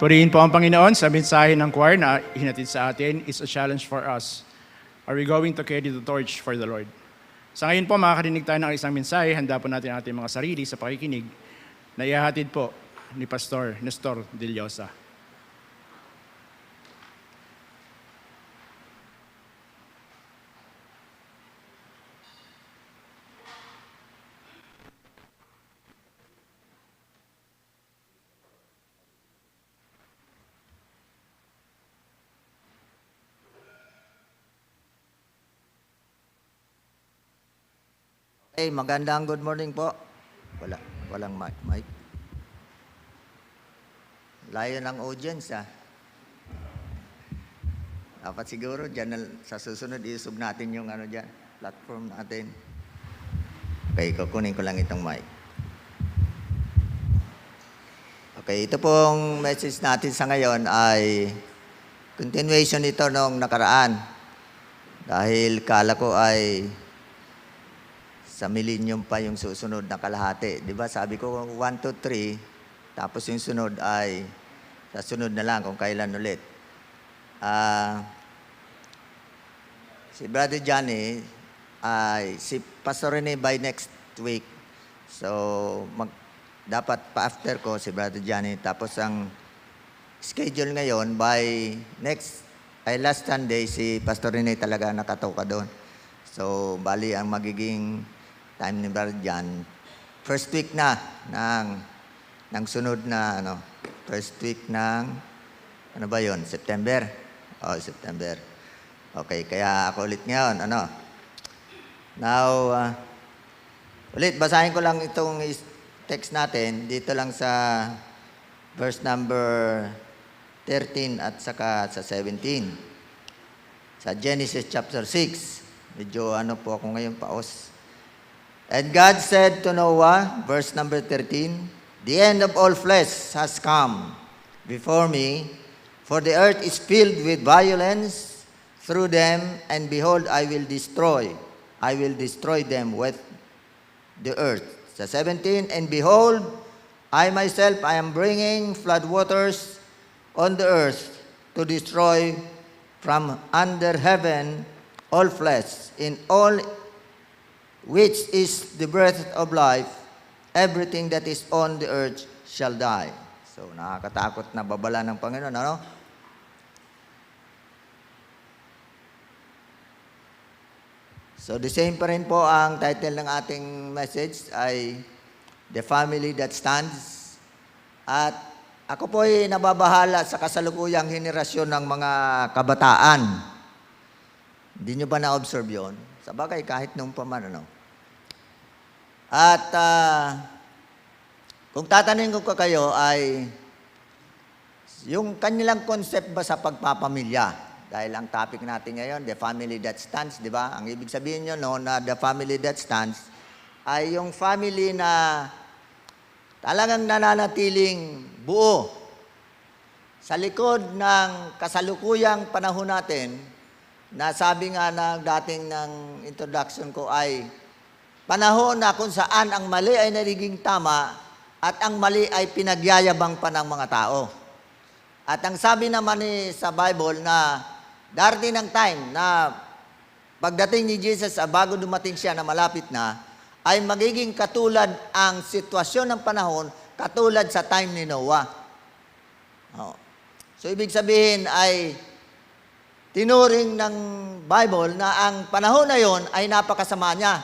Purihin po ang Panginoon sa mensahe ng choir na hinatid sa atin is a challenge for us. Are we going to carry the torch for the Lord? Sa ngayon po, makakarinig tayo ng isang mensahe. Handa po natin ang ating mga sarili sa pakikinig na ihahatid po ni Pastor Nestor Dillosa. Hey, magandang good morning po. Walang mic. Layo ng audience Dapat siguro dyan sa susunod isub natin yung dyan, platform natin. Okay, kukunin ko lang itong mic. Okay, ito pong message natin sa ngayon ay continuation ito nung nakaraan. Dahil kala ko ay sa millennium pa yung susunod na kalahati. Di ba? Sabi ko 1, 2, 3, tapos yung sunod ay sa sunod na lang kung kailan ulit. Si Brother Johnny, si Pastor Rene by next week. So, dapat pa-after ko si Brother Johnny. Tapos ang schedule ngayon by last Sunday, si Pastor Rene talaga nakatoka doon. So, bali ang magiging time ni Brother John, first week na ng sunod na first week ng September. September. Okay, kaya ako ulit ngayon, Now, ulit basahin ko lang itong text natin dito lang sa verse number 13 at saka sa 17. Sa Genesis chapter 6. Medyo po ako ngayon paos. And God said to Noah, verse number 13, the end of all flesh has come before me, for the earth is filled with violence through them, and behold, I will destroy them with the earth. Sa 17, and behold, I myself, I am bringing flood waters on the earth to destroy from under heaven all flesh, in all which is the breath of life, everything that is on the earth shall die. So, nakakatakot na babala ng Panginoon, So, the same pa rin po ang title ng ating message ay The Family That Stands. At ako po ay nababahala sa kasalukuyang henerasyon ng mga kabataan. Hindi nyo ba na-observe yun? Sa bagay, kahit nung paman, At kung tatanungin ko kayo ay yung kanilang concept ba sa pagpapamilya? Dahil ang topic natin ngayon, the family that stands, di ba? Ang ibig sabihin nyo, na the family that stands ay yung family na talagang nananatiling buo. Sa likod ng kasalukuyang panahon natin, na sabi nga ng dating ng introduction ko ay panahon na kung saan ang mali ay nagiging tama at ang mali ay pinagyayabang pa ng mga tao. At ang sabi naman sa Bible na darating ng time na pagdating ni Jesus, bago dumating siya na malapit na, ay magiging katulad ang sitwasyon ng panahon, katulad sa time ni Noah. So, ibig sabihin ay tinuring ng Bible na ang panahon na yon ay napakasama niya.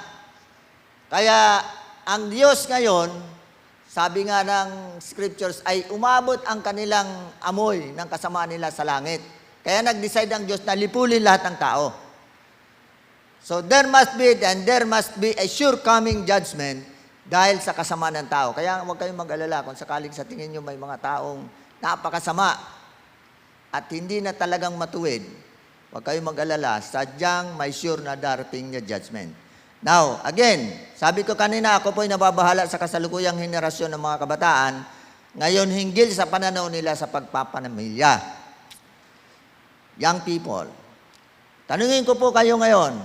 Kaya ang Diyos ngayon, sabi nga ng scriptures, ay umabot ang kanilang amoy ng kasamaan nila sa langit. Kaya nag-decide ang Diyos na lipulin lahat ng tao. So there must be a sure coming judgment dahil sa kasamaan ng tao. Kaya huwag kayong mag-alala kung sakaling sa tingin nyo may mga taong napakasama at hindi na talagang matuwid. Huwag kayong mag-alala, sadyang may sure na darating na judgment. Now, again, sabi ko kanina, ako po'y nababahala sa kasalukuyang henerasyon ng mga kabataan, ngayon hinggil sa pananaw nila sa pagpapanamilya. Young people, tanungin ko po kayo ngayon,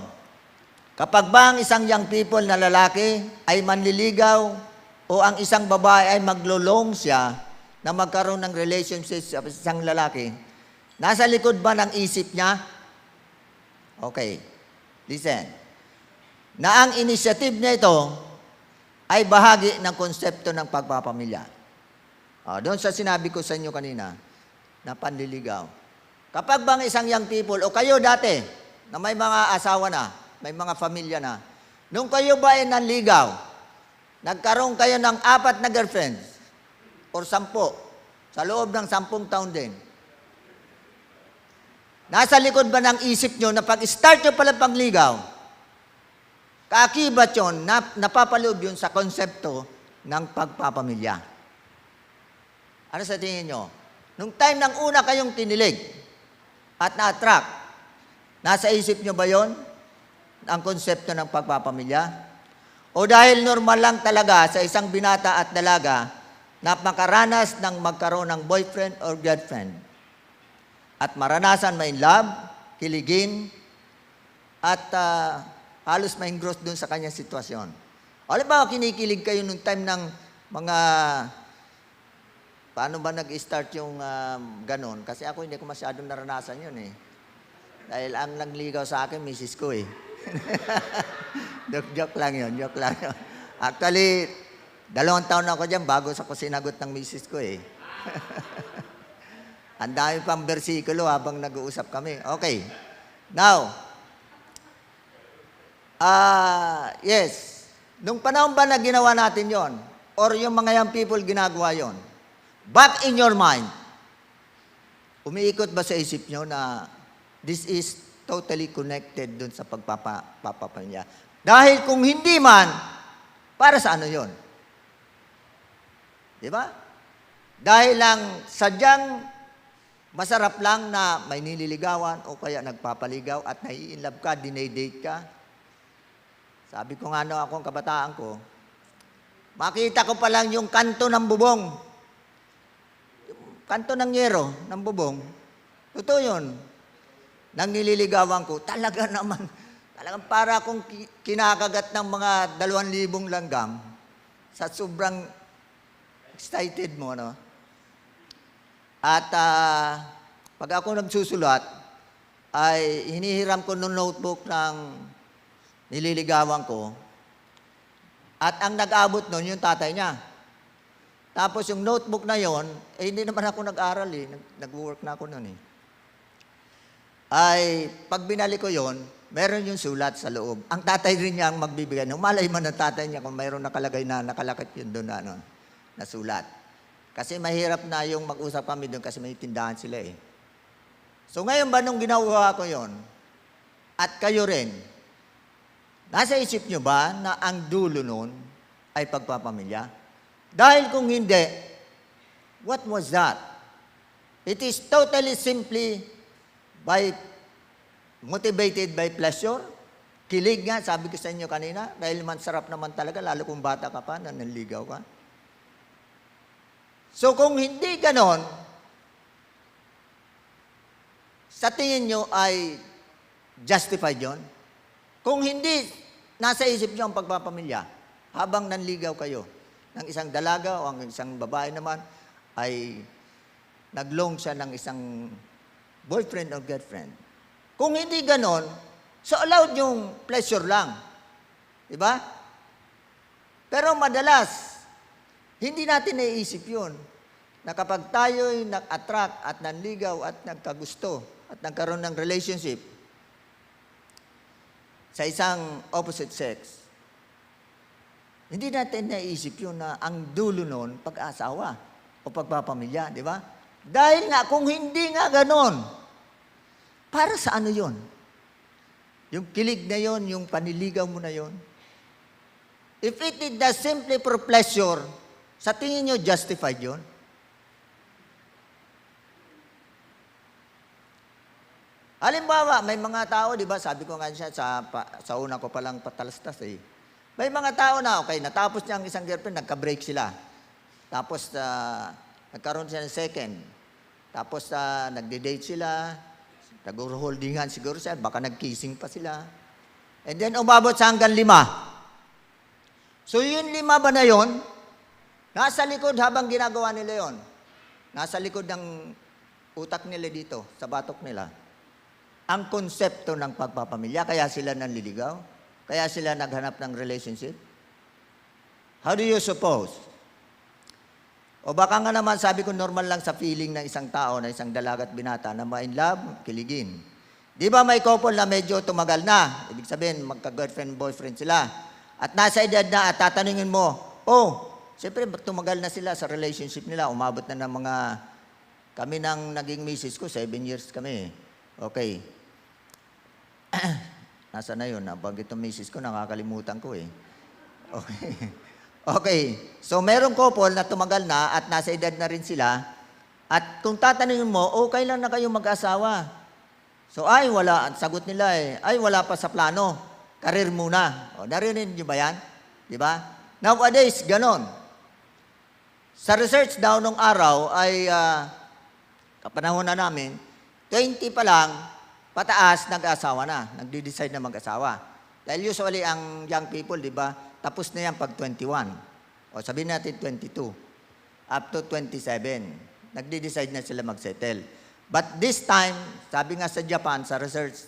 kapag ba ang isang young people na lalaki ay manliligaw o ang isang babae ay maglulong siya, na magkaroon ng relationship sa isang lalaki, nasa likod ba ng isip niya? Okay, listen. Na ang initiative niya ito ay bahagi ng konsepto ng pagpapamilya. Doon sa sinabi ko sa inyo kanina, na panliligaw. Kapag bang isang young people, o kayo dati, na may mga asawa na, may mga pamilya na, nung kayo ba ay nanligaw, nagkaroon kayo ng 4 na girlfriends, or 10, sa loob ng 10 taon din, nasa likod ba ng isip nyo na pag-start nyo pala pangligaw, kaakibat yun, napapaloob yun sa konsepto ng pagpapamilya. Ano sa tingin nyo? Nung time ng una kayong tinilig at na-attract, nasa isip nyo ba yon ang konsepto ng pagpapamilya? O dahil normal lang talaga sa isang binata at dalaga na makaranas ng magkaroon ng boyfriend or girlfriend at maranasan ma-in love, kiligin, at halos ma-engross dun sa kanyang sitwasyon. Alam ba, kinikilig kayo nung time ng mga... Paano ba nag-start yung ganon? Kasi ako hindi ko masyadong naranasan yun eh. Dahil ang nagligaw sa akin, misis ko eh. joke lang yun, joke lang yun. Actually, 2 taon ako dyan bago sa ko sinagot ng misis ko eh. Ang dami pang bersikulo habang nag-uusap kami. Okay. Now, yes. Nung panahon ba na ginawa natin yon? Or yung mga young people ginagawa yon? Back in your mind, umiikot ba sa isip nyo na this is totally connected dun sa pagpapapamilya? Dahil kung hindi man, para sa ano yon? Di ba? Dahil lang sadyang masarap lang na may nililigawan o kaya nagpapaligaw at nai-inlove ka, dinay-date ka. Sabi ko nga akong kabataan ko, makita ko pa lang yung kanto ng bubong. Yung kanto ng yero, ng bubong. Totoo yun. Nang nililigawan ko, talaga naman, talagang para akong kinakagat ng mga 2,000 langgam sa sobrang excited mo, no? At pag ako nagsusulat, ay hinihiram ko ng notebook ng nililigawan ko. At ang nag-abot nun, yung tatay niya. Tapos yung notebook na yon, hindi naman ako nag-aral eh. Nag-work na ako nun eh. Ay, pag binalik ko yon, meron yung sulat sa loob. Ang tatay rin niya ang magbibigay. Malay man ng tatay niya kung mayroon nakalagay na nakalakit yun doon na sulat. Kasi mahirap na yung mag-usap kami doon kasi may tindahan sila eh. So ngayon ba nung ginawa ko yon, at kayo rin, nasa isip nyo ba na ang dulo nun ay pagpapamilya? Dahil kung hindi, what was that? It is totally simply motivated by pleasure. Kilig nga, sabi ko sa inyo kanina, dahil man sarap naman talaga, lalo kung bata ka pa, na nanligaw ka. So kung hindi ganon, sa tingin nyo ay justified yon? Kung hindi, nasa isip nyo ang pagpapamilya, habang nanligaw kayo ng isang dalaga o ang isang babae naman, ay naglong siya ng isang boyfriend or girlfriend. Kung hindi ganon, so allowed yung pleasure lang. Diba? Pero madalas, hindi natin naiisip yun na kapag tayo'y nag-attract at nanligaw at nagkagusto at nagkaroon ng relationship sa isang opposite sex, hindi natin naiisip yun na ang dulo nun pag-asawa o pagpapamilya, di ba? Dahil nga, kung hindi nga ganon, para sa ano yun? Yung kilig na yon, yung paniligaw mo na yon. If it is just simply for pleasure, sa tingin nyo justified yon? Halimbawa, may mga tao, di ba, sabi ko nga siya, sa una ko palang patalastas eh. May mga tao na, okay, natapos niya ang isang girlfriend, nagka-break sila. Tapos, nagkaroon siya ng second. Tapos, nagde-date sila, nag-holdingan siguro siya, baka nag-kissing pa sila. And then, umabot sa hanggang 5. So, yung 5 ba na yon, nasa likod habang ginagawa nila yon. nasa likod ng utak nila dito, sa batok nila, ang konsepto ng pagpapamilya, kaya sila nanliligaw, kaya sila naghanap ng relationship. How do you suppose? O baka nga naman, sabi ko, normal lang sa feeling ng isang tao, na isang dalaga at binata, na ma-in love, kiligin. Di ba may couple na medyo tumagal na? Ibig sabihin, magka-girlfriend, boyfriend sila. At nasa edad na, at tatanungin mo, siyempre, tumagal na sila sa relationship nila. Umabot na ng mga, kami nang naging misis ko, 7 years kami. Okay. Nasa na yun? Pag itong misis ko, nakakalimutan ko eh. Okay. Okay. So, merong couple na tumagal na at nasa edad na rin sila. At kung tatanungin mo, kailan na kayo mag-asawa? So, wala. Ang sagot nila wala pa sa plano. Karir muna. Narinig niyo ba yan? Di ba? Nowadays, ganon. Sa research daw nung araw ay, kapanahon na namin, 20 pa lang, pataas, nag-asawa na. Nagde-decide na mag-asawa. Dahil usually, ang young people, di ba, tapos na yan pag 21. O sabihin natin 22. Up to 27. Nagde-decide na sila mag-settle. But this time, sabi nga sa Japan, sa research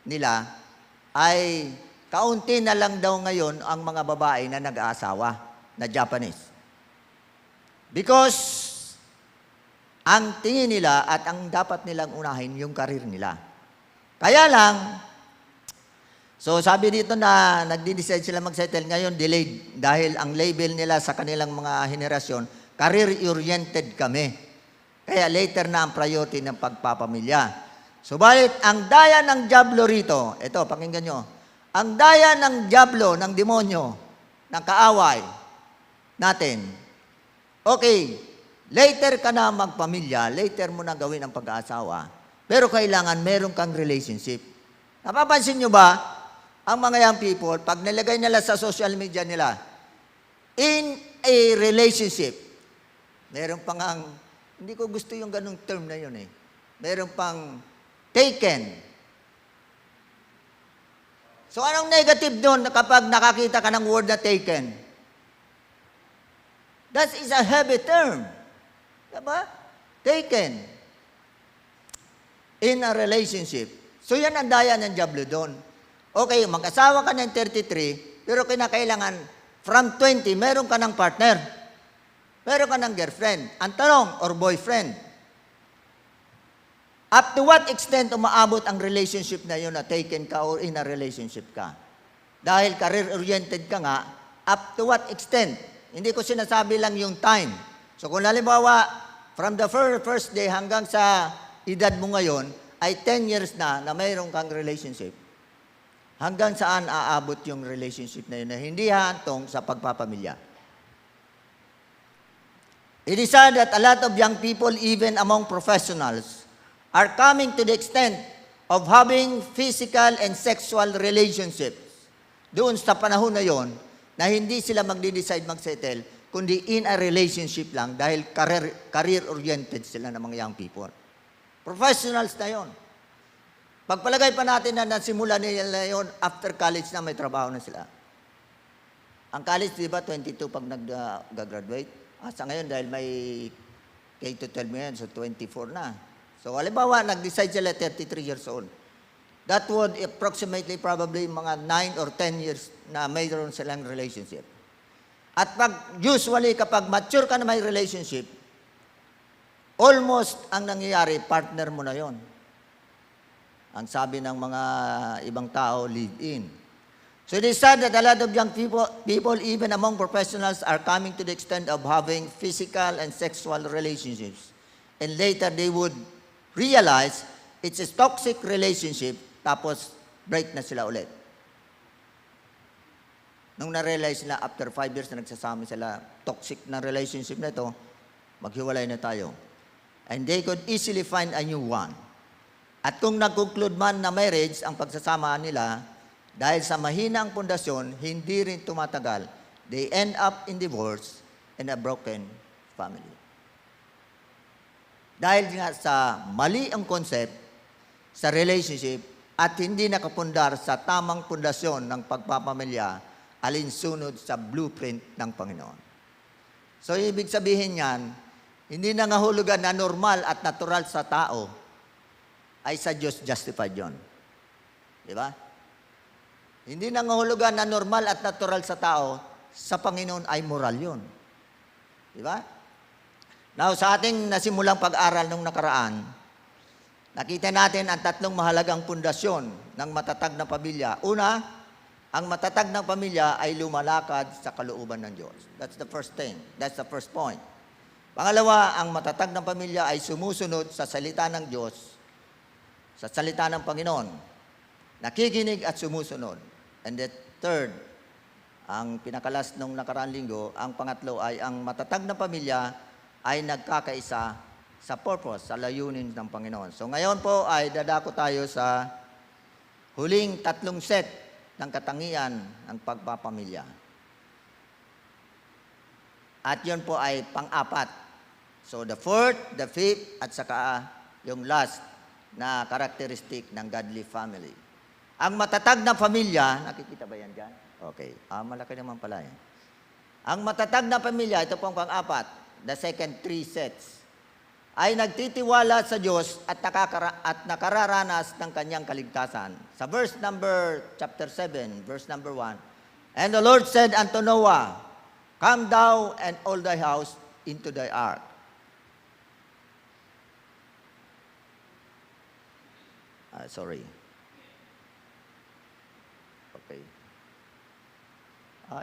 nila, ay kaunti na lang daw ngayon ang mga babae na nag-aasawa na Japanese. Because ang tingin nila at ang dapat nilang unahin yung karir nila. Kaya lang, so sabi dito na nagdi-decide sila mag-settle ngayon, delayed. Dahil ang label nila sa kanilang mga henerasyon, career-oriented kami. Kaya later na ang priority ng pagpapamilya. Subalit, ang daya ng diablo rito, ito, pakinggan nyo, ang daya ng diablo, ng demonyo, ng kaaway natin, okay, later ka na magpamilya, later mo na gawin ang pag-aasawa, pero kailangan meron kang relationship. Napapansin nyo ba, ang mga young people, pag nilagay nila sa social media nila, in a relationship, meron pang hindi ko gusto yung ganung term na yun eh. Meron pang taken. So anong negative doon kapag nakakita ka ng word na taken? That is a heavy term. Diba? Taken. In a relationship. So yan ang daya ng diablo doon. Okay, mag-asawa ka ng 33, pero kinakailangan from 20, meron ka ng partner. Meron ka ng girlfriend. Ang tanong, or boyfriend. Up to what extent umaabot ang relationship na yun na taken ka or in a relationship ka? Dahil career-oriented ka nga, up to what extent? Hindi ko sinasabi lang yung time. So kung halimbawa, from the first day hanggang sa edad mo ngayon, ay 10 years na mayroon kang relationship. Hanggang saan aabot yung relationship na yun na hindi hantong sa pagpapamilya? It is sad that a lot of young people, even among professionals, are coming to the extent of having physical and sexual relationships. Doon sa panahon na yon, na hindi sila magde-decide mag-settle, kundi in a relationship lang dahil career-oriented sila ng mga young people. Professionals na yon. Pagpalagay pa natin na nasimula nila yon after college na may trabaho na sila. Ang college, di ba, 22 pag nag-graduate? Sa ngayon, dahil may K-12 ngayon, so 24 na. So, halimbawa, nag-decide sila 33 years old. That would approximately probably mga 9 or 10 years na mayroon silang relationship. At usually, kapag mature ka na may relationship, almost ang nangyayari, partner mo na yon. Ang sabi ng mga ibang tao, live-in. So it is sad that a lot of young people, even among professionals, are coming to the extent of having physical and sexual relationships. And later they would realize it's a toxic relationship, tapos break na sila ulit. Nung na-realize nila after 5 years na nagsasama sila, toxic na relationship na ito, maghiwalay na tayo. And they could easily find a new one. At kung nag-conclude man na marriage ang pagsasama nila, dahil sa mahinang pundasyon, hindi rin tumatagal. They end up in divorce and a broken family. Dahil nga sa mali ang concept sa relationship at hindi nakapundar sa tamang pundasyon ng pagpapamilya alinsunod sa blueprint ng Panginoon. So, ibig sabihin yan, hindi nangahulugan na normal at natural sa tao, ay sa Diyos justified yon. Di ba? Hindi nangahulugan na normal at natural sa tao, sa Panginoon ay moral yon. Di ba? Now, sa ating nasimulang pag-aral nung nakaraan, nakita natin ang tatlong mahalagang pundasyon ng matatag na pamilya. Una, ang matatag na pamilya ay lumalakad sa kalooban ng Diyos. That's the first thing. That's the first point. Pangalawa, ang matatag na pamilya ay sumusunod sa salita ng Diyos, sa salita ng Panginoon. Nakikinig at sumusunod. And the third, ang pinakalas nung nakaraang linggo, ang pangatlo ay ang matatag na pamilya ay nagkakaisa sa purpose, sa layunin ng Panginoon. So ngayon po ay dadako tayo sa huling tatlong set ng katangian ng pagpapamilya. At yun po ay pang-apat. So the fourth, the fifth, at saka yung last na karakteristik ng godly family. Ang matatag na pamilya, nakikita ba yan dyan? Okay. Malaki naman pala yan. Ang matatag na pamilya, ito pong pang-apat, the second three sets, ay nagtitiwala sa Diyos at nakararanas ng kanyang kaligtasan. Sa chapter 7, verse number 1, And the Lord said unto Noah, Come thou and all thy house into thy ark. Sorry. Okay.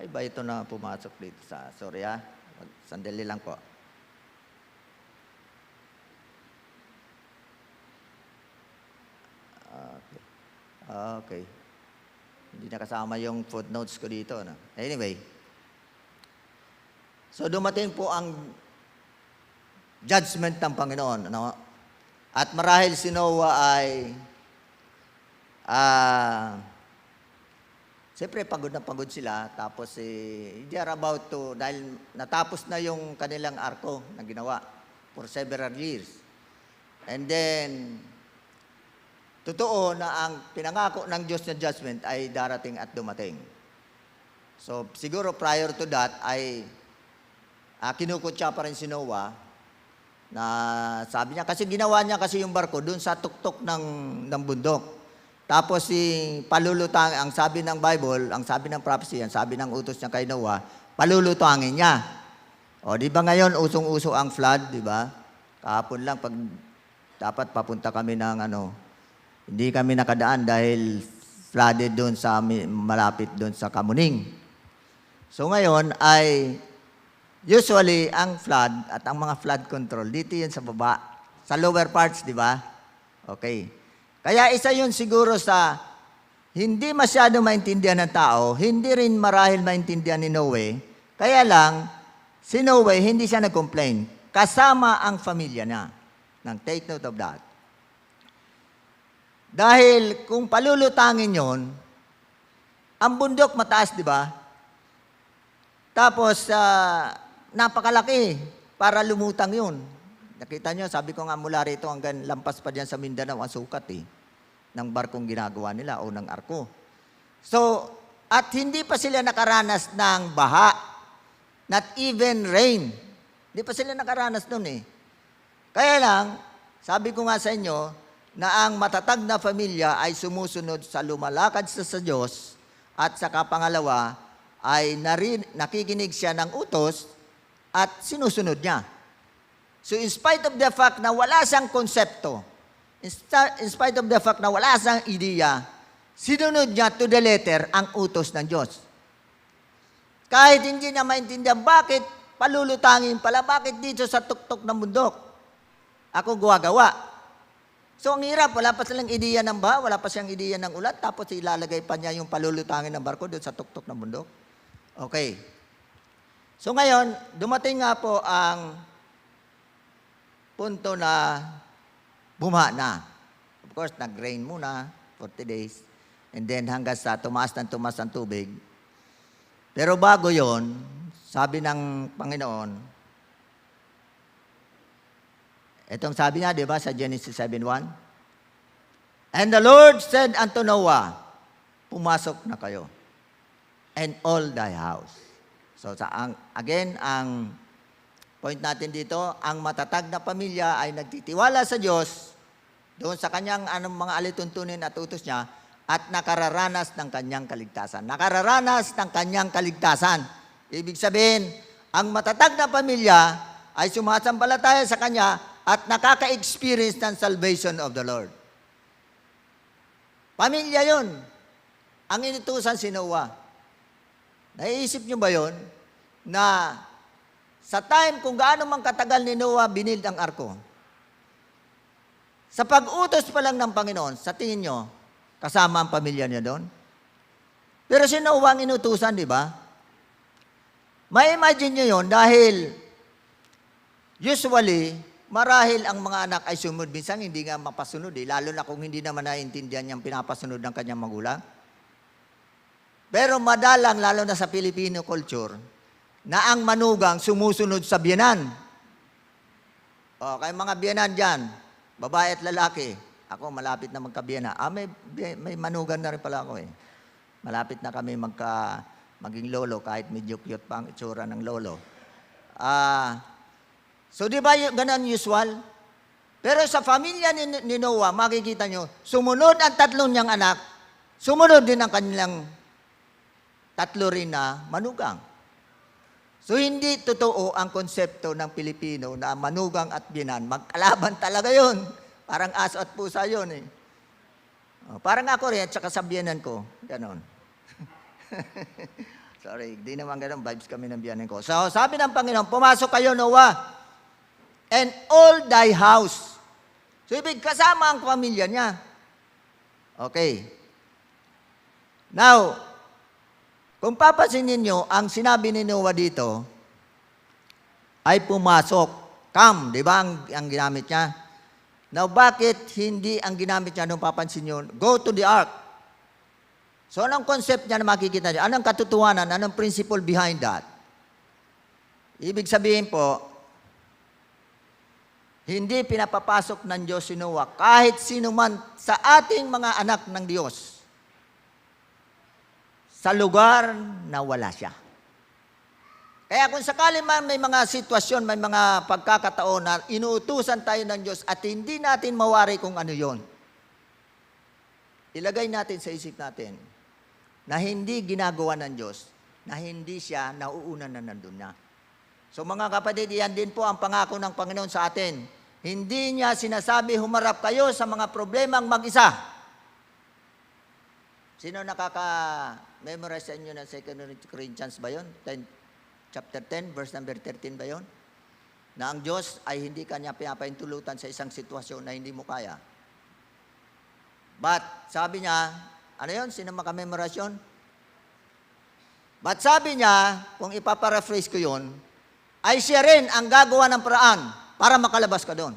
Iba ito na pumasok dito sa, sorry sandali lang po. Okay. Hindi nakasama yung footnotes ko dito. No? Anyway. So dumating po ang judgment ng Panginoon. No? At marahil si Noah ay siyempre pagod na pagod sila. Tapos they are about to, dahil natapos na yung kanilang arko na ginawa for several years. And then, totoo na ang pinangako ng Diyos na judgment ay darating at dumating. So, siguro prior to that ay kinukutya pa rin si Noah na sabi niya, kasi ginawa niya kasi yung barko dun sa tuktok ng bundok. Tapos palulutang, ang sabi ng Bible, ang sabi ng prophecy, ang sabi ng utos niya kay Noah, palulutangin niya. O, di ba ngayon, usong-uso ang flood, di ba? Kahapon lang, pag dapat papunta kami ng hindi kami nakadaan dahil flooded doon sa malapit doon sa Kamuning. So ngayon ay usually ang flood at ang mga flood control dito yun sa baba, sa lower parts, di ba? Okay. Kaya isa yun siguro sa hindi masyado maintindihan ng tao, hindi rin marahil maintindihan ni Noe. Kaya lang, si Noe hindi siya nag-complain. Kasama ang pamilya niya. Nang take note of that. Dahil kung palulutangin yon, ang bundok mataas, di ba? Tapos, napakalaki para lumutang yun. Nakita nyo, sabi ko nga mula rito hanggang lampas pa dyan sa Mindanao ang sukat ng barkong ginagawa nila o ng arko. So, at hindi pa sila nakaranas ng baha, not even rain. Hindi pa sila nakaranas nun Kaya lang, sabi ko nga sa inyo, na ang matatag na pamilya ay sumusunod sa lumalakad sa Diyos at saka pangalawa ay nakikinig siya ng utos at sinusunod niya. So in spite of the fact na wala siyang konsepto, in spite of the fact na wala siyang ideya, sinunod niya to the letter ang utos ng Diyos. Kahit hindi niya maintindihan bakit palulutangin pala, bakit dito sa tuktok ng bundok ako gumagawa. So, ang hirap, wala pa silang ideya ng baha, wala pa siyang ideya ng ulat, tapos ilalagay pa niya yung palulutangin ng barko doon sa tuktok ng bundok. Okay. So, ngayon, dumating nga po ang punto na bumaha na. Of course, nag-rain muna, 40 days, and then hanggang sa tumaas ang tubig. Pero bago yon, sabi ng Panginoon, itong sabi nga, di ba, sa Genesis 7:1? And the Lord said unto Noah, pumasok na kayo, and all thy house. So, again, ang point natin dito, ang matatag na pamilya ay nagtitiwala sa Diyos, doon sa kanyang mga alituntunin at utos niya, at nakararanas ng kanyang kaligtasan. Nakararanas ng kanyang kaligtasan. Ibig sabihin, ang matatag na pamilya ay sumasampalataya sa Kanya at nakaka-experience ng salvation of the Lord. Pamilya yun. Ang inutusan si Noah. Naiisip niyo ba yun? Na sa time kung gaano man katagal ni Noah binild ang arko. Sa pag-utos pa lang ng Panginoon, sa tingin niyo, kasama ang pamilya niya doon? Pero si Noah ang inutusan, di ba? May imagine nyo yun dahil usually, marahil ang mga anak ay sumunod. Minsan hindi nga mapasunod lalo na kung hindi naman naiintindihan niyang pinapasunod ng kanyang magulang. Pero madalang, lalo na sa Filipino culture, na ang manugang sumusunod sa biyenan. O, kay mga biyenan dyan, babae at lalaki. Ako, malapit na magkabiyena. May manugang na rin pala ako eh. Malapit na kami maging lolo, kahit medyo cute pa ang itsura ng lolo. So di ba ganun usual? Pero sa pamilya ni Noah, makikita nyo, sumunod ang tatlong niyang anak, sumunod din ang kanilang tatlo rin na manugang. So hindi totoo ang konsepto ng Pilipino na manugang at binan. Magkalaban talaga yun. Parang aso at pusa yun eh. Parang ako rin at saka sa biyanan ko. Ganon. Sorry, di naman ganun. Vibes kami ng biyanan ko. So, sabi ng Panginoon, pumasok kayo, Noah, and all thy house. So, ibig kasama ang pamilya niya. Okay. Now, kung papansinin niyo, ang sinabi ni Noah dito, ay pumasok. Come, di ba ang ginamit niya? Now, bakit hindi ang ginamit niya nung papansin niyo, go to the ark? So, anong concept niya na makikita niyo? Anong katotohanan? Anong principle behind that? Ibig sabihin po, hindi pinapapasok ng Diyos si Noah kahit sino man sa ating mga anak ng Diyos sa lugar na wala siya. Kaya kung sakali man may mga sitwasyon, may mga pagkakataon na inuutusan tayo ng Diyos at hindi natin mawari kung ano yon, ilagay natin sa isip natin na hindi ginagawa ng Diyos, na hindi siya nauuna na nandun na. So mga kapatid, yan din po ang pangako ng Panginoon sa atin. Hindi niya sinasabi, humarap kayo sa mga problemang mag-isa. Sino nakaka-memorize sa inyo ng 2 Corinthians ba yun? Chapter 10, verse number 13 ba yun? Na ang Diyos ay hindi kanya pinapaintulutan sa isang sitwasyon na hindi mo kaya. But, sabi niya, ano yun? Sino makamemorize yun? But sabi niya, kung ipaparaphrase ko yun, ay siya rin ang gagawa ng paraan para makalabas ka doon.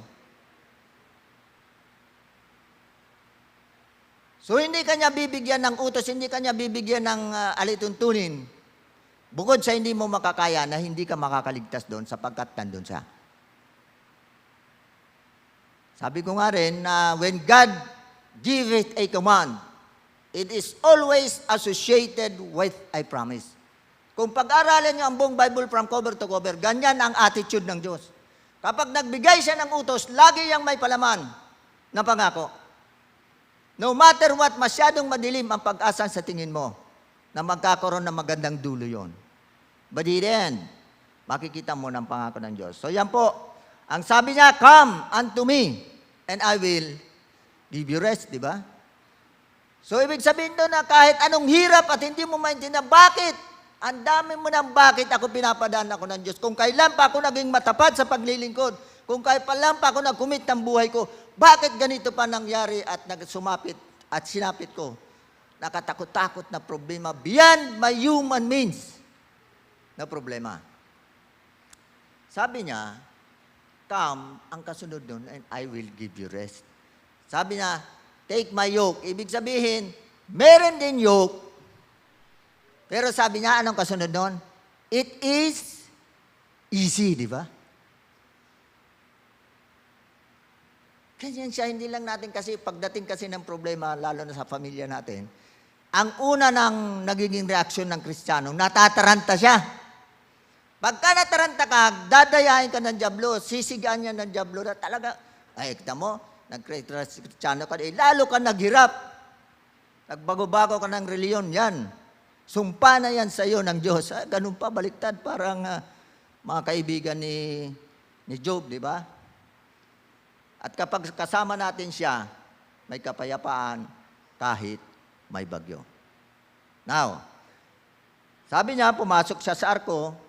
So, hindi kanya bibigyan ng utos, hindi kanya bibigyan ng alituntunin. Bukod sa hindi mo makakaya na hindi ka makakaligtas doon sapagkat nandun siya. Sabi ko nga rin na when God giveth a command, it is always associated with a promise. Kung pag-aralan niyo ang buong Bible from cover to cover, ganyan ang attitude ng Diyos. Kapag nagbigay siya ng utos, lagi yang may palaman na pangako. No matter what, masyadong madilim ang pag-asa sa tingin mo na magkakaroon ng magandang dulo yon. But in the end, makikita mo ng pangako ng Diyos. So yan po, ang sabi niya, come unto me, and I will give you rest, di ba? So ibig sabihin doon na kahit anong hirap at hindi mo maintindihan, bakit? Ang dami mo ng bakit ako pinapadaan ako ng Diyos. Kung kailan pa ako naging matapat sa paglilingkod, kung kailan pa ako nag-commit ng buhay ko, bakit ganito pa nangyari at sumapit at sinapit ko? Nakatakot-takot na problema beyond my human means na problema. Sabi niya, come, ang kasunod nun, and I will give you rest. Sabi niya, take my yoke. Ibig sabihin, meron din yoke. Pero sabi niya, anong kasunod nun? It is easy, di ba? Ganyan siya, hindi lang natin kasi, pagdating kasi ng problema, lalo na sa pamilya natin, ang una ng nagiging reaksyon ng Kristiyano, natataranta siya. Pagka nataranta ka, dadayain ka ng Diablo, sisigaan niya ng Diablo na talaga, ay, kita mo, nag-Kristiyano ka, lalo ka naghirap. Nagbago-bago ka ng reliyon, yan. Sumpa na yan sa iyo ng Diyos. Ganun pa, baliktad, parang mga kaibigan ni Job, di ba? At kapag kasama natin siya, may kapayapaan kahit may bagyo. Now, sabi niya, pumasok siya sa arko.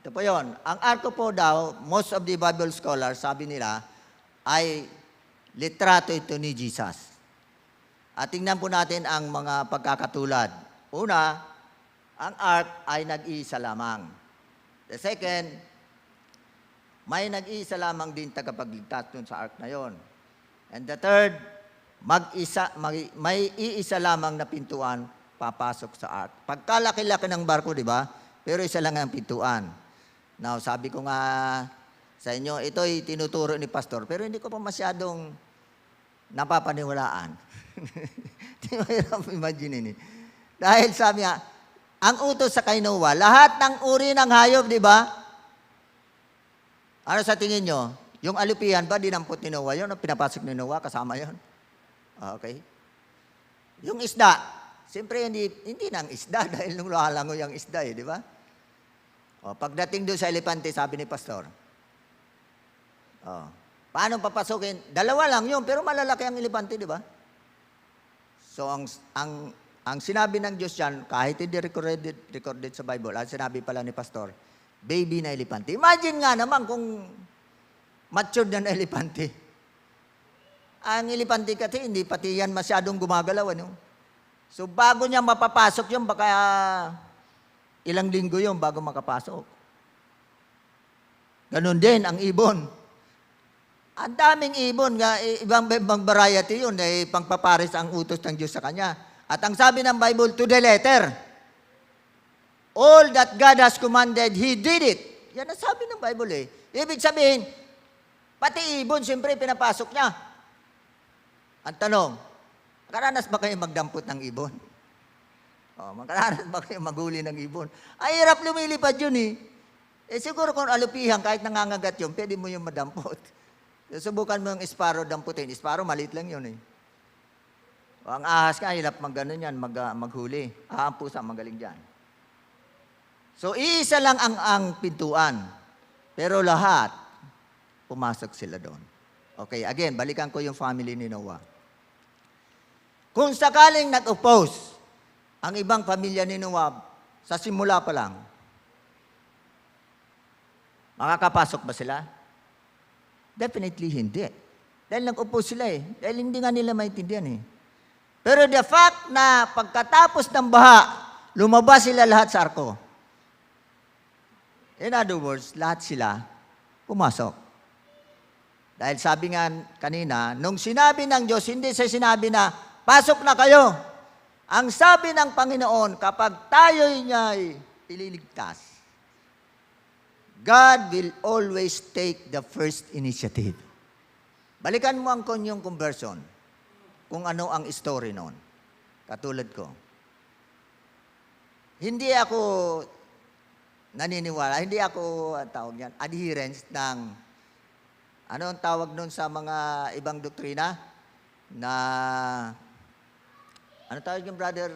Ito po yun. Ang arko po daw, most of the Bible scholars, sabi nila, ay litrato ito ni Jesus. At tingnan po natin ang mga pagkakatulad. Una, ang ark ay nag-iisa lamang. The second, may nag-iisa lamang din tagapagligtas dun sa ark na yon. And the third, may iisa lamang na pintuan papasok sa ark. Pagkalaki-laki ng barko, di ba? Pero isa lang ang pintuan. Now, sabi ko nga sa inyo, ito'y tinuturo ni Pastor, pero hindi ko pa masyadong napapaniwalaan. Di mo hirap imagine eh. Dahil sabi nga, ang utos sa kay Noah, lahat ng uri ng hayop, di ba? Ano sa tingin nyo? Yung alupihan ba, dinampot ni Noah yun? O pinapasok ni Noah, kasama yun? Okay. Yung isda, siyempre hindi nang isda dahil nung lalangoy ang isda eh, di ba? O, pagdating doon sa elepante, sabi ni Pastor, paano papasukin? Dalawa lang yun, pero malalaki ang elepante, di ba? So, ang sinabi ng Diyos yan, kahit hindi recorded sa Bible, ang sinabi pala ni Pastor, baby na elepante. Imagine nga naman kung matured na elepante. Ang elepante kasi, hindi pati yan masyadong gumagalaw. Ano? So, bago niya mapapasok yun, baka ilang linggo yun bago makapasok. Ganon din ang ibon. Ang daming ibon, ibang variety yun, pangpapares ang utos ng Diyos sa kanya. At ang sabi ng Bible, to the letter, all that God has commanded, He did it. Yan ang sabi ng Bible eh. Ibig sabihin, pati ibon, siyempre, pinapasok niya. Ang tanong, makaranas ba kayo magdampot ng ibon? Makaranas ba kayo maguli ng ibon? Ay, hirap lumilipad yun eh. Siguro kung alupihan, kahit nangangagat yun, pwede mo yung madampot. Subukan mo yung sparrow damputin. Sparrow, maliit lang yun eh. Ang ahas ka, hirap mag-ano yan, maghuli. Ang pusa, magaling dyan. So, iisa lang ang pintuan. Pero lahat, pumasok sila doon. Okay, again, balikan ko yung family ni Noah. Kung sakaling nag-oppose ang ibang pamilya ni Noah, sa simula pa lang, makakapasok ba sila? Definitely hindi. Dahil nag-oppose sila eh. Dahil hindi nga nila maintindihan eh. Pero the fact na pagkatapos ng baha, lumabas sila lahat sa arko. In other words, lahat sila pumasok. Dahil sabi nga kanina, nung sinabi ng Diyos, hindi siya sinabi na, pasok na kayo. Ang sabi ng Panginoon, kapag tayo'y niya'y ililigtas, God will always take the first initiative. Balikan mo ang konyong conversion, kung ano ang story noon. Katulad ko. Hindi ako naniniwala, hindi ako, tawag yan, adherence ng, ano ang tawag noon sa mga ibang doktrina? Na, ano tawag yung brother?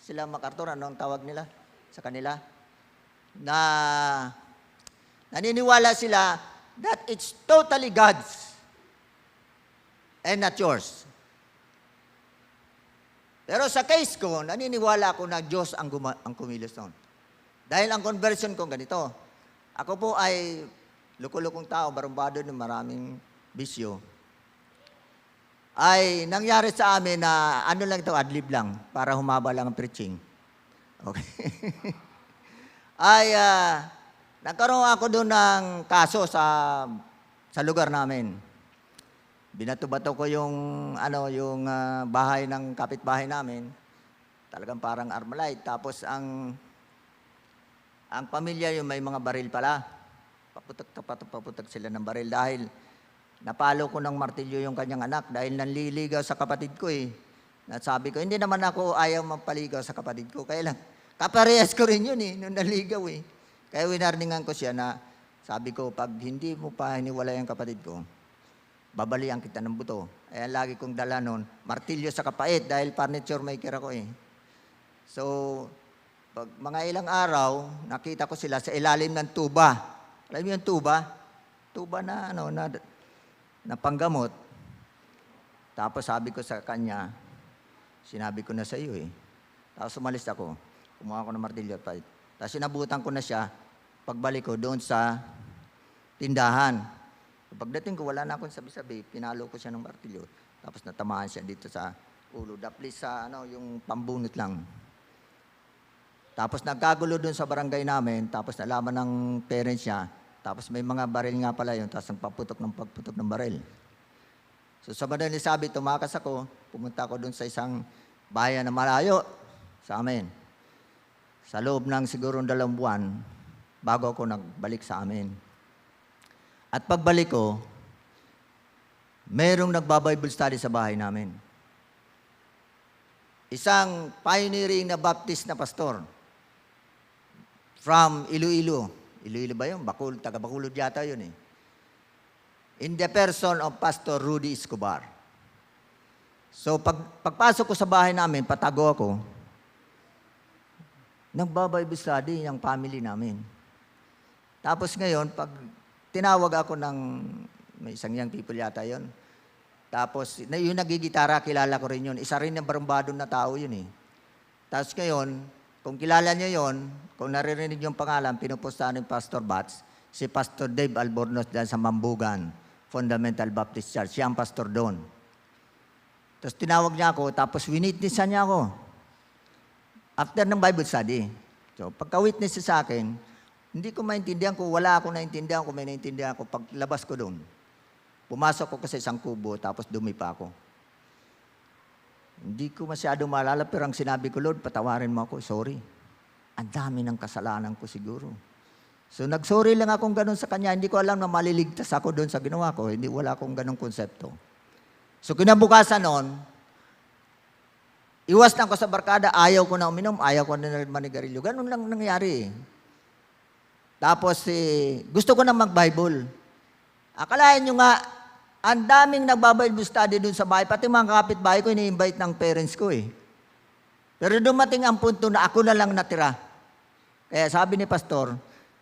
Sila MacArthur, ano ang tawag nila sa kanila? Na, naniniwala sila that it's totally God's and not yours. Pero sa case ko, naniniwala ako na Diyos ang kumilos noon. Dahil ang conversion ko ganito. Ako po ay lukulukong tao, barumbado ng maraming bisyo. Ay nangyari sa amin na ano lang ito, adlib lang, para humaba lang ang preaching. Okay. Nagkaroon ako doon ng kaso sa lugar namin. Binato-bato ko yung bahay ng kapitbahay namin. Talagang parang Armalite. Tapos ang pamilya yung may mga baril pala. Paputak sila ng baril dahil napalo ko ng martilyo yung kanyang anak dahil nanliligaw sa kapatid ko eh. Nasabi ko, hindi naman ako ayaw magpaligaw sa kapatid ko. Kaya lang, kaparehas ko rin yun eh, nung naligaw eh. Kaya winarningan ko siya na, sabi ko, pag hindi mo pa hiniwalay ang kapatid ko, babalian kita ng buto. Ayan, lagi kong dala noon, martilyo sa kapait dahil furniture maker ako eh. So, pag mga ilang araw, nakita ko sila sa ilalim ng tuba. Alam mo yung tuba? Tuba na, na panggamot. Tapos sabi ko sa kanya, sinabi ko na sa iyo eh. Tapos umalis ako, kumuha ko ng martilyo at pait. Tapos sinabutan ko na siya, pagbalik ko doon sa tindahan. Pagdating ko, wala na akong sabi-sabi, pinalo ko siya ng martilyo. Tapos natamaan siya dito sa ulo. Daplis sa yung pambunot lang. Tapos nagkagulo doon sa barangay namin, tapos nalaman ng parents niya, tapos may mga baril nga pala yun, tapos pagputok ng baril. So sa madaling sabi, tumakas ako, pumunta ako doon sa isang bayan na malayo sa amin. Sa loob ng siguro 2 buwan, bago ako nagbalik sa amin. At pagbalik ko, mayroong nagba-Bible study sa bahay namin. Isang pioneering na Baptist na pastor from Iloilo. Iloilo ba yun? Taga Bacolod yata yun eh. In the person of Pastor Rudy Escobar. So pagpasok ko sa bahay namin, patago ako, nagba-Bible study yung family namin. Tapos ngayon, pag tinawag ako ng, may isang young people yata yun, tapos yung nagigitara, kilala ko rin yun. Isa rin yung barumbado na tao yun eh. Tapos ngayon, kung kilala niyo yun, kung naririnig yung pangalan, pinupustahan ng Pastor Bats, si Pastor Dave Albornoz dyan sa Mambugan, Fundamental Baptist Church. Siya ang pastor doon. Tapos tinawag niya ako, tapos winitnessan niya ako. After ng Bible study. So, pagka-witness sa akin, hindi ko maintindihan kung wala akong naintindihan, kung may naintindihan ako, paglabas ko doon. Pumasok ko kasi isang kubo, tapos dumi pa ako. Hindi ko masyadong maalala, pero ang sinabi ko, Lord, patawarin mo ako, sorry. Ang dami ng kasalanan ko siguro. So, nag-sorry lang akong ganun sa kanya. Hindi ko alam na maliligtas ako doon sa ginawa ko. Hindi, wala akong ganung konsepto. So, kinabukasan noon, iwas na ako sa barkada, ayaw ko na uminom, ayaw ko na manigarilyo. Ganun lang nangyari. Tapos, gusto ko na mag-Bible. Akalain nyo nga, ang daming nagba-Bible study dun sa bahay, pati mga kapitbahay ko, ini-invite ng parents ko eh. Pero dumating ang punto na ako na lang natira. Kaya sabi ni Pastor,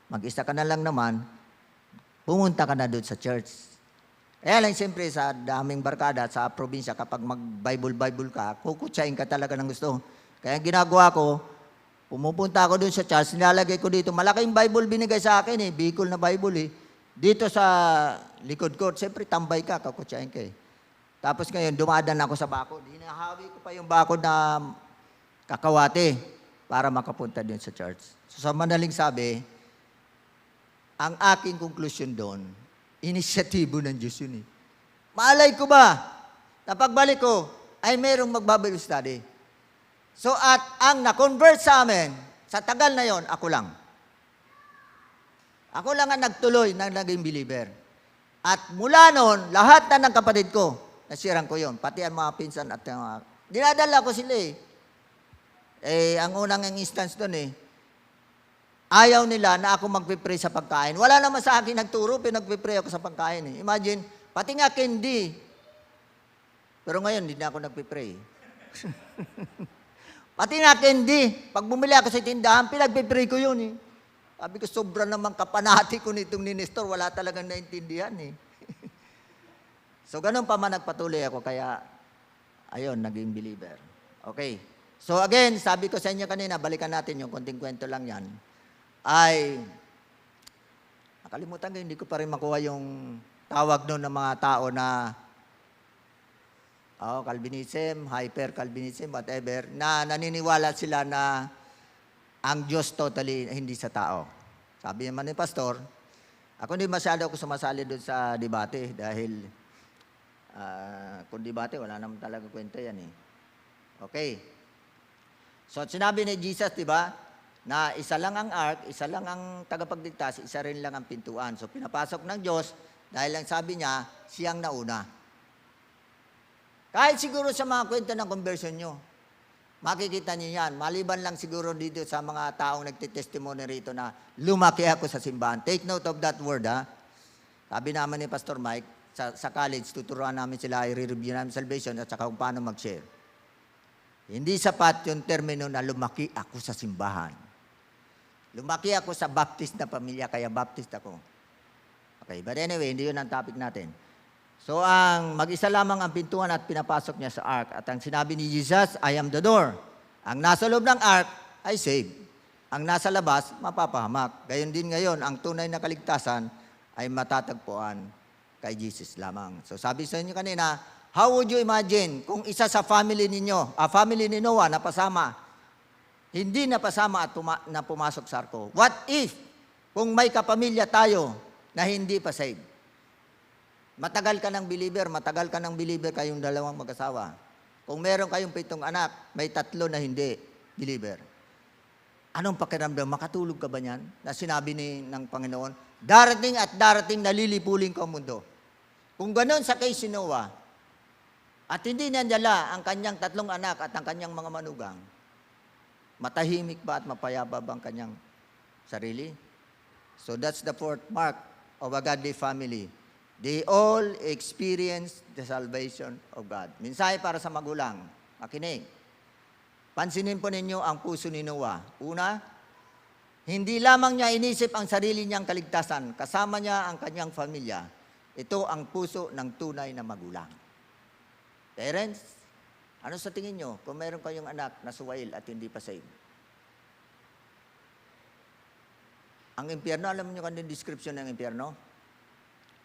mag-isa ka na lang naman, pumunta ka na doon sa church. Kaya lang siyempre sa daming barkada sa probinsya, kapag mag-Bible ka, kukutsain ka talaga ng gusto. Kaya ang ginagawa ko, pumupunta ako doon sa church, nilalagay ko dito, malaking Bible binigay sa akin eh, Bicol na Bible eh. Dito sa likod ko, siyempre tambay ka, kakutsain ka eh. Tapos ngayon, dumadan ako sa bakod. Hinahawi ko pa yung bakod na kakawate para makapunta din sa church. So sa madaling sabi, ang aking conclusion doon, inisyatibo ng Diyos yun eh. Malay ko ba, na pagbalik ko, ay merong mag-Bible study. So at ang na-convert sa amin, sa tagal na yon, ako lang. Ako lang ang nagtuloy ng naging believer. At mula noon, lahat na ng kapatid ko, nasirang ko yon, pati ang mga pinsan at mga, dinadala ko sila eh. Ang unang instance doon eh, ayaw nila na ako magpipray sa pagkain. Wala naman sa akin nagturo, pinagpipray ako sa pagkain eh. Imagine, pati nga candy. Pero ngayon, hindi na ako nagpipray. Pati nga candy. Pag bumili ako sa tindahan, pinagpipray ko yun eh. Sabi ko, sobra naman kapanati ko nitong ni Nestor, wala talagang naintindihan eh. So, ganun pa man nagpatuloy ako, kaya, ayun, naging believer. Okay. So, again, sabi ko sa inyo kanina, balikan natin yung konting kwento lang yan, ay, nakalimutan ko, hindi ko pa rin makuha yung tawag noon ng mga tao na, Calvinism, hyper-Calvinism, whatever, na naniniwala sila na ang Diyos totally hindi sa tao. Sabi naman ni Pastor, ako hindi masyado ako sumasali doon sa debate dahil kung debate, wala naman talaga kwento yan eh. Okay. So, sinabi ni Jesus, di ba, na isa lang ang ark, isa lang ang tagapagligtas, isa rin lang ang pintuan. So, pinapasok ng Diyos dahil lang sabi niya, siyang nauna. Kahit siguro sa mga kwento ng conversion nyo, Makikita niyo yan. Maliban lang siguro dito sa mga taong nagtitestimony rito na lumaki ako sa simbahan. Take note of that word, ha? Sabi naman ni Pastor Mike, sa college, tuturuan namin sila, i-review namin salvation at saka kung paano mag-share. Hindi sapat yung termino na lumaki ako sa simbahan. Lumaki ako sa Baptist na pamilya, kaya Baptist ako. Okay, but anyway, hindi yun ang topic natin. So, ang mag-isa lamang ang pintuan at pinapasok niya sa ark. At ang sinabi ni Jesus, I am the door. Ang nasa loob ng ark ay saved. Ang nasa labas, mapapahamak. Gayon din ngayon, ang tunay na kaligtasan ay matatagpuan kay Jesus lamang. So, sabi sa inyo kanina, how would you imagine kung isa sa family ninyo, family ni Noah na pasama, hindi napasama at na pumasok sa arko? What if kung may kapamilya tayo na hindi pa saved? Matagal ka ng believer kayong dalawang mag-asawa. Kung meron kayong 7 anak, may 3 na hindi believer. Anong pakiramdam? Makatulog ka ba niyan? Na sinabi ng Panginoon, darating at darating nalilipulin ko ang mundo. Kung ganoon sa case si Noah, at hindi nandala ang kanyang 3 anak at ang kanyang mga manugang, matahimik ba at mapayapa ba ang kanyang sarili? So that's the 4th mark of a godly family. They all experience the salvation of God. Mensahe para sa magulang. Makinig. Pansinin po ninyo ang puso ni Noah. Una, hindi lamang niya inisip ang sarili niyang kaligtasan, kasama niya ang kanyang pamilya. Ito ang puso ng tunay na magulang. Parents, ano sa tingin nyo kung meron kayong anak na suwail at hindi pa saved? Ang impyerno, alam niyo kanina description ng impyerno?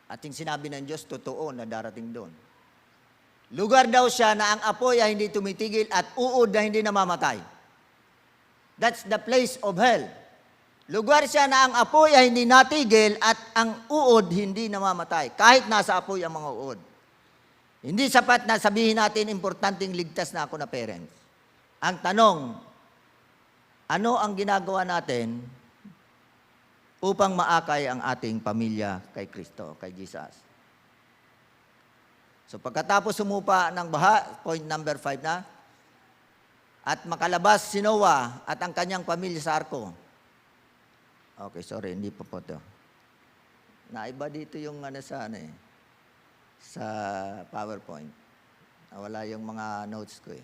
At yung sinabi ng Diyos, totoo na darating doon. Lugar daw siya na ang apoy ay hindi tumitigil at uod na hindi namamatay. That's the place of hell. Lugar siya na ang apoy ay hindi natigil at ang uod hindi namamatay. Kahit nasa apoy ang mga uod. Hindi sapat na sabihin natin importanteng ligtas na ako na parents. Ang tanong, ano ang ginagawa natin upang maakay ang ating pamilya kay Kristo, kay Jesus? So pagkatapos sumupa ng baha, point number 5 na, at makalabas si Noah at ang kanyang pamilya sa arko. Okay, sorry, hindi pa po ito. Naiba dito yung sa PowerPoint. Nawala yung mga notes ko eh.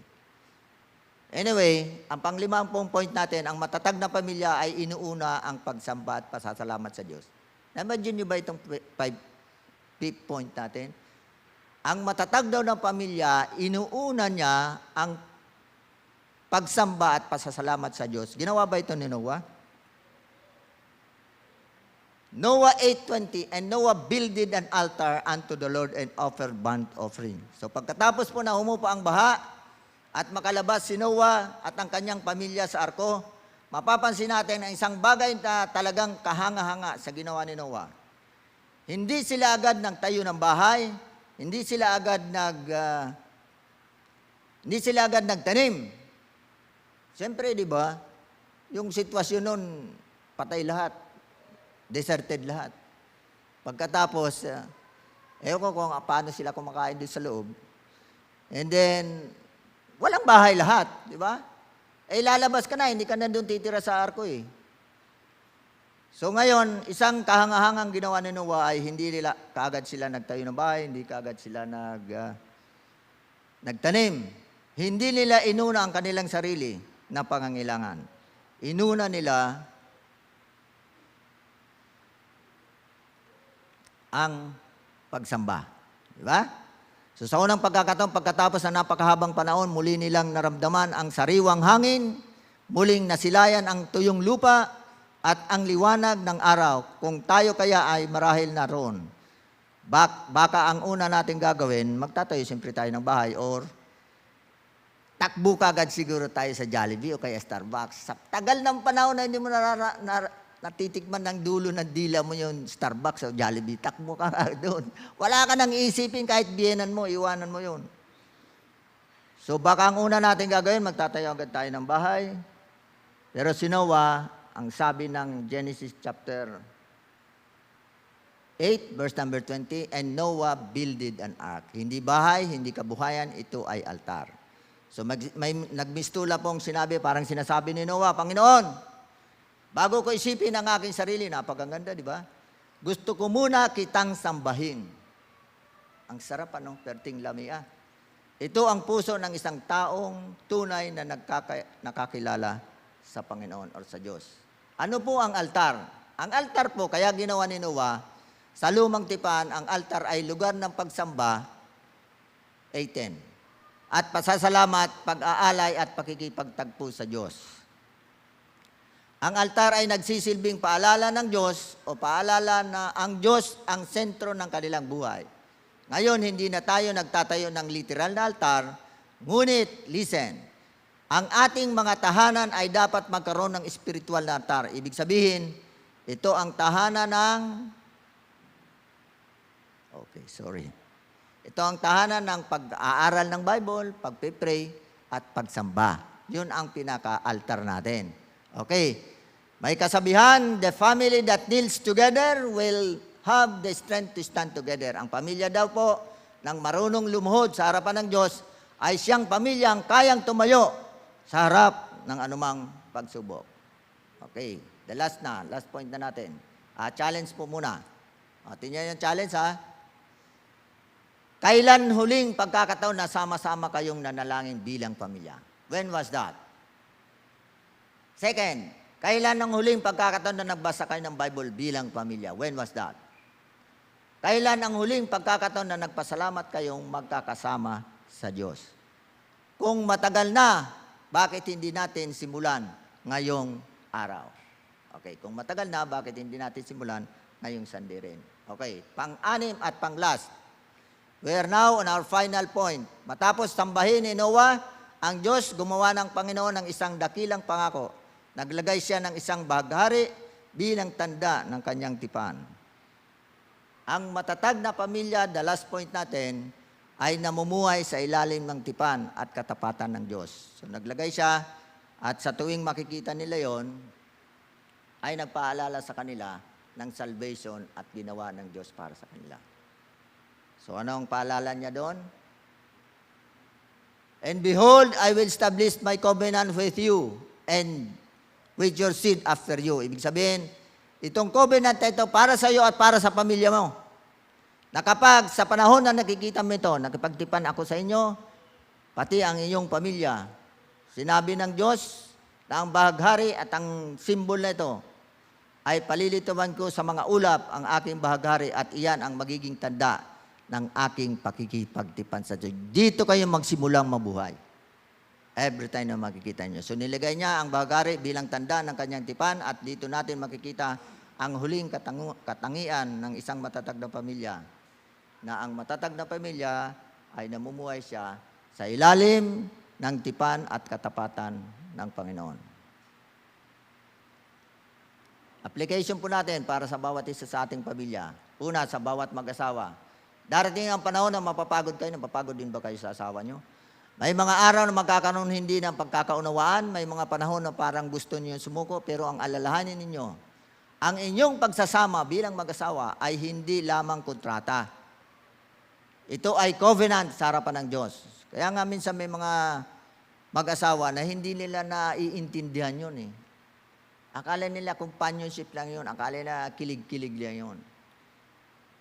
Anyway, ang pang-5 point natin, ang matatag na pamilya ay inuuna ang pagsamba at pasasalamat sa Diyos. Na-imagine nyo ba itong 5th point natin? Ang matatag daw ng pamilya, inuuna niya ang pagsamba at pasasalamat sa Diyos. Ginawa ba ito ni Noah? Noah 8:20, and Noah builded an altar unto the Lord and offered burnt offering. So pagkatapos po na humupa ang baha at makalabas si Noah at ang kanyang pamilya sa arko, mapapansin natin ang isang bagay na talagang kahanga-hanga sa ginawa ni Noah. Hindi sila agad nagtayo ng bahay, hindi sila agad nagtanim. Siyempre, di ba, yung sitwasyon nun, patay lahat. Deserted lahat. Pagkatapos, ewan ko kung paano sila kumakain doon sa loob. And then, walang bahay lahat, di ba? Lalabas ka na, hindi ka na doon titira sa arko eh. So ngayon, isang kahangahangang ginawa ni Noah ay hindi nila kaagad sila nagtayo ng bahay, hindi kaagad sila nagtanim. Hindi nila inuna ang kanilang sarili na pangangailangan. Inuna nila ang pagsamba. Di ba? So sa unang pagkakataon, pagkatapos ng napakahabang panahon, muli nilang naramdaman ang sariwang hangin, muling nasilayan ang tuyong lupa at ang liwanag ng araw. Kung tayo kaya ay marahil na roon. Baka ang una natin gagawin, magtatayo siyempre tayo ng bahay or takbo kagad siguro tayo sa Jollibee o kaya Starbucks. Sa tagal ng panahon na hindi mo natitikman ng dulo ng dila mo yung Starbucks o Jollibee, takbo ka doon. Wala ka nang iisipin kahit biyenan mo, iwanan mo yun. So baka ang una natin gagawin, magtatayo agad tayo ng bahay. Pero si Noah, ang sabi ng Genesis chapter 8, verse number 20, and Noah builded an ark. Hindi bahay, hindi kabuhayan, ito ay altar. So may nagmistula pong sinabi, parang sinasabi ni Noah, Panginoon, bago ko isipin ang aking sarili, napakaganda, di ba? Gusto ko muna kitang sambahin. Ang sarap, ano? Perting lamia. Ito ang puso ng isang taong tunay na nakakilala sa Panginoon o sa Diyos. Ano po ang altar? Ang altar po, kaya ginawa ni Noah, sa lumang tipan, ang altar ay lugar ng pagsamba, 8:10. At pasasalamat, pag-aalay at pakikipagtagpo sa Diyos. Ang altar ay nagsisilbing paalala ng Diyos o paalala na ang Diyos ang sentro ng kanilang buhay. Ngayon, hindi na tayo nagtatayo ng literal na altar, ngunit, listen, ang ating mga tahanan ay dapat magkaroon ng spiritual na altar. Ibig sabihin, ito ang tahanan ng... Okay, sorry. Ito ang tahanan ng pag-aaral ng Bible, pagpipray, at pagsamba. Yun ang pinaka-altar natin. Okay. May kasabihan, the family that kneels together will have the strength to stand together. Ang pamilya daw po ng marunong lumuhod sa harapan ng Diyos ay siyang pamilyang kayang tumayo sa harap ng anumang pagsubok. Okay. The last point na natin. Challenge po muna. Tingnan yung challenge ha. Kailan huling pagkakataon na sama-sama kayong nanalangin bilang pamilya? When was that? Second, kailan ang huling pagkakataon na nagbasa kayo ng Bible bilang pamilya? When was that? Kailan ang huling pagkakataon na nagpasalamat kayong magkakasama sa Diyos? Kung matagal na, bakit hindi natin simulan ngayong araw? Okay, kung matagal na, bakit hindi natin simulan ngayong Sunday rin? Okay, pang-anim at pang-last. We are now on our final point. Matapos sambahin ni Noah, ang Diyos gumawa ng Panginoon ng isang dakilang pangako. Naglagay siya ng isang baghari bilang tanda ng kanyang tipan. Ang matatag na pamilya, the last point natin, ay namumuhay sa ilalim ng tipan at katapatan ng Diyos. So naglagay siya at sa tuwing makikita nila yon, ay nagpaalala sa kanila ng salvation at ginawa ng Diyos para sa kanila. So ano ang paalala niya doon? And behold, I will establish my covenant with you and with your seed after you. Ibig sabihin, itong covenant na ito para sa iyo at para sa pamilya mo. Na kapag sa panahon na nakikita mo ito, nakipagtipan ako sa inyo, pati ang iyong pamilya, sinabi ng Diyos na ang bahaghari at ang simbol na ito ay palilituan ko sa mga ulap ang aking bahaghari at iyan ang magiging tanda ng aking pakikipagtipan sa Diyos. Dito kayo magsimulang mabuhay. Every time na makikita nyo. So nilagay niya ang bahaghari bilang tanda ng kanyang tipan at dito natin makikita ang huling katangian ng isang matatag na pamilya. Na ang matatag na pamilya ay namumuhay siya sa ilalim ng tipan at katapatan ng Panginoon. Application po natin para sa bawat isa sa ating pamilya. Una, sa bawat mag-asawa. Darating ang panahon na mapapagod kayo. Napapagod din ba kayo sa asawa nyo? May mga araw na magkakaroon hindi ng pagkakaunawaan. May mga panahon na parang gusto niyo sumuko. Pero ang alalahanin ninyo, ang inyong pagsasama bilang mag-asawa ay hindi lamang kontrata. Ito ay covenant sa harapan ng Diyos. Kaya nga minsan may mga mag-asawa na hindi nila naiintindihan yun eh. Akala nila companionship lang yun. Akala nila kilig-kilig lang yun.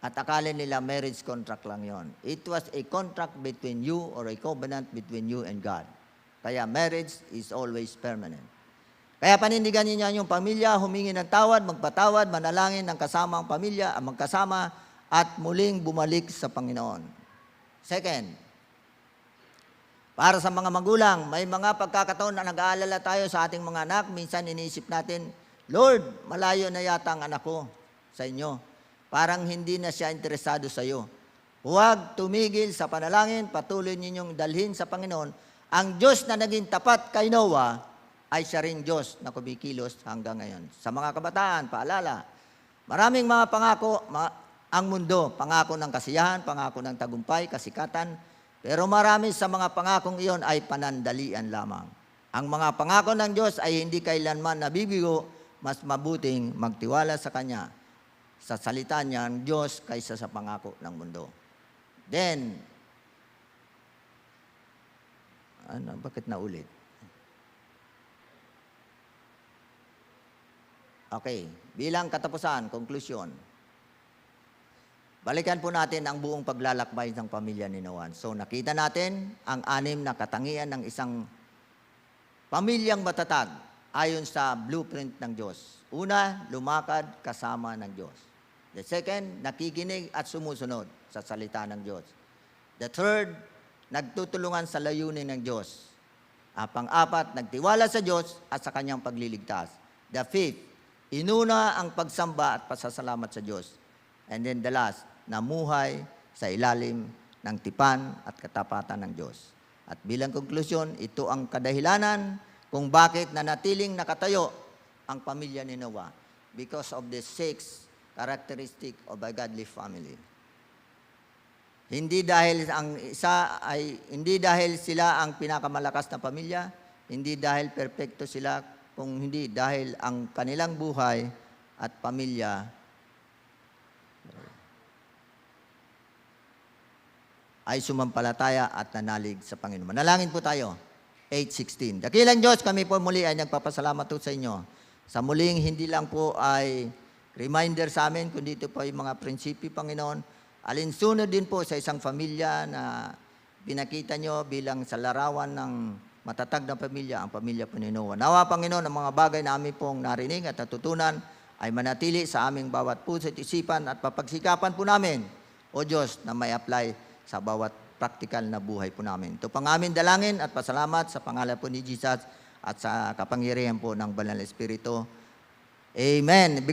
At akala nila marriage contract lang yon. It was a contract between you or a covenant between you and God. Kaya marriage is always permanent. Kaya panindigan niyo yung pamilya, humingi ng tawad, magpatawad, manalangin ng kasama ang pamilya, ang magkasama, at muling bumalik sa Panginoon. Second, para sa mga magulang, may mga pagkakataon na nag-aalala tayo sa ating mga anak. Minsan iniisip natin, Lord, malayo na yata ang anak ko sa inyo. Parang hindi na siya interesado sa iyo. Huwag tumigil sa panalangin, patuloy ninyong dalhin sa Panginoon. Ang Diyos na naging tapat kay Noah ay siya ring Diyos na kumikilos hanggang ngayon. Sa mga kabataan, paalala, maraming mga pangako ang mundo. Pangako ng kasiyahan, pangako ng tagumpay, kasikatan. Pero marami sa mga pangakong iyon ay panandalian lamang. Ang mga pangako ng Diyos ay hindi kailanman nabibigo, mas mabuting magtiwala sa Kanya. Sa salita niya ang Diyos kaysa sa pangako ng mundo. Then, bakit naulit? Okay, bilang katapusan, conclusion. Balikan po natin ang buong paglalakbay ng pamilya ni Noah. So nakita natin ang 6 na katangian ng isang pamilyang matatag ayon sa blueprint ng Diyos. Una, lumakad kasama ng Diyos. The second, nakikinig at sumusunod sa salita ng Diyos. The third, nagtutulungan sa layunin ng Diyos. Pang-apat, nagtiwala sa Diyos at sa kanyang pagliligtas. The fifth, inuna ang pagsamba at pasasalamat sa Diyos. And then the last, namuhay sa ilalim ng tipan at katapatan ng Diyos. At bilang konklusyon, ito ang kadahilanan kung bakit nanatiling nakatayo ang pamilya ni Noah. Because of the 6 characteristic of a godly family. Hindi dahil sila ang pinakamalakas na pamilya, hindi dahil perpekto sila, kung hindi dahil ang kanilang buhay at pamilya ay sumampalataya at nanalig sa Panginoon. Manalangin po tayo. 8:16. Dakilang Diyos, kami po muli ay nagpapasalamat po sa inyo. Sa muling, hindi lang po ay reminder sa amin, kundi ito po ay mga prinsipyo, Panginoon. Alinsunod din po sa isang pamilya na pinakita nyo bilang sa larawan ng matatag na pamilya, ang pamilya po ni Noah. Nawa, Panginoon, ang mga bagay na amin pong narinig at natutunan ay manatili sa aming bawat puso at isipan at papagsikapan po namin, O Diyos, na may apply sa bawat praktikal na buhay po namin. Ito pang amin dalangin at pasalamat sa pangalan po ni Jesus at sa kapangyarihan po ng Banal na Espiritu. Amen.